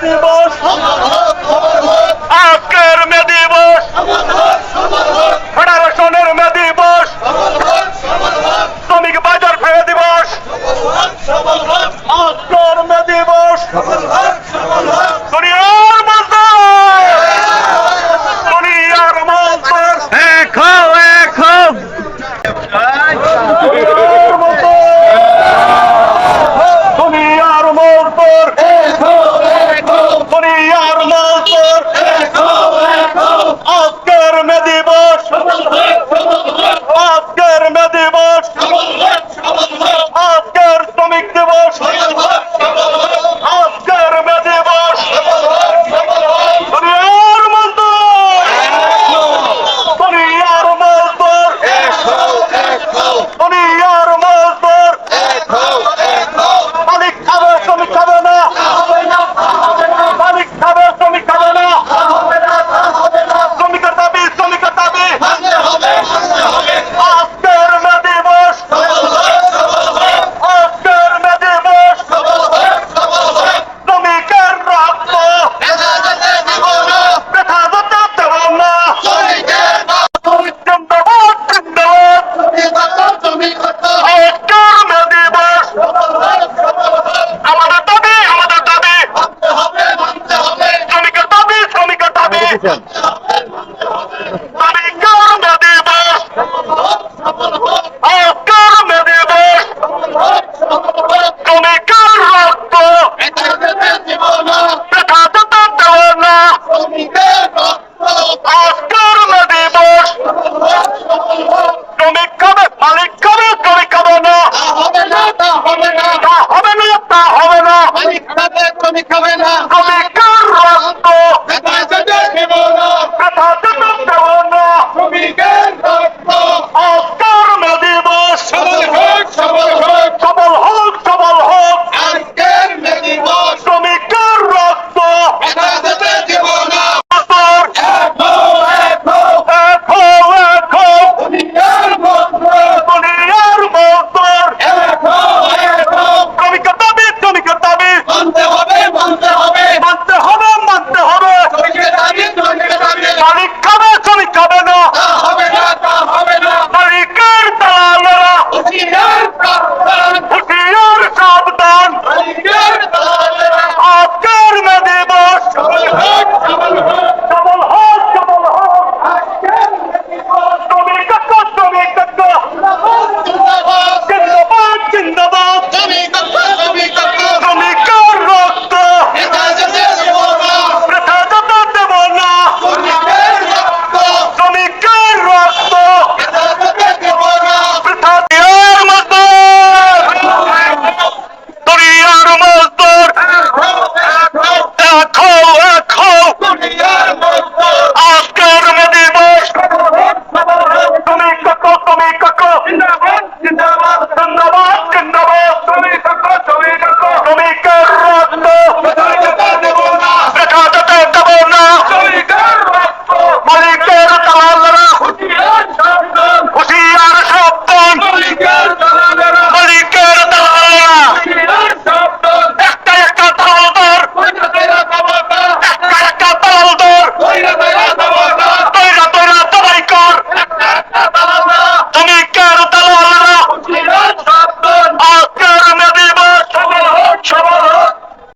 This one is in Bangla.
দিবস আজকের মে দিবস ফেডারেশনের মে দিবস শ্রমিক বাজার ফেরত দিবস আজকের মে দিবস দুনিয়ার মজদুর দুনিয়ার মজদুর এক হও এক হও দুনিয়ার মজদুর দুনিয়ার মজদুর আজকের মে দিবস আজকের মে দিবস আজকের শ্রমিক দিবস আজকের মে দিবস দুনিয়ার মজদুর দুনিয়ার মজদুর দুনিয়ার মজদুর মালিক খাবে শ্রমিক খাবে না মালিক খাবে শ্রমিক খাবে না শ্রমিকের দাবি শ্রমিকের দাবি আজকের মে দিবস আজকের মে দিবস শ্রমিকের রক্ত ব্যথা যেতে দেব না জিন্দাবাদ জিন্দাবাদ আজকের মে দিবস আমাদের দাবি শ্রমিকের দাবি শ্রমিকের দাবি শ্রমিকের মে দিবস আজকের মে দিবস শ্রমিকের রক্ত ব্যথা যেতে দেব না আজকের মে দিবস শ্রমিক খাবে মালিক খাবে শ্রমিক খাবে না তা হবে না তা হবে না শ্রমিকের রক্ত ব্যথা যেতে দেব না আজকের মে দিবস সবল হোক শ্রমিকের রক্ত দুনিয়ার মজদুর শ্রমিকের দাবি শ্রমিকের দাবি মানতে হবে মালিক খাবে শ্রমিক খাবে না মালিকের দালালেরা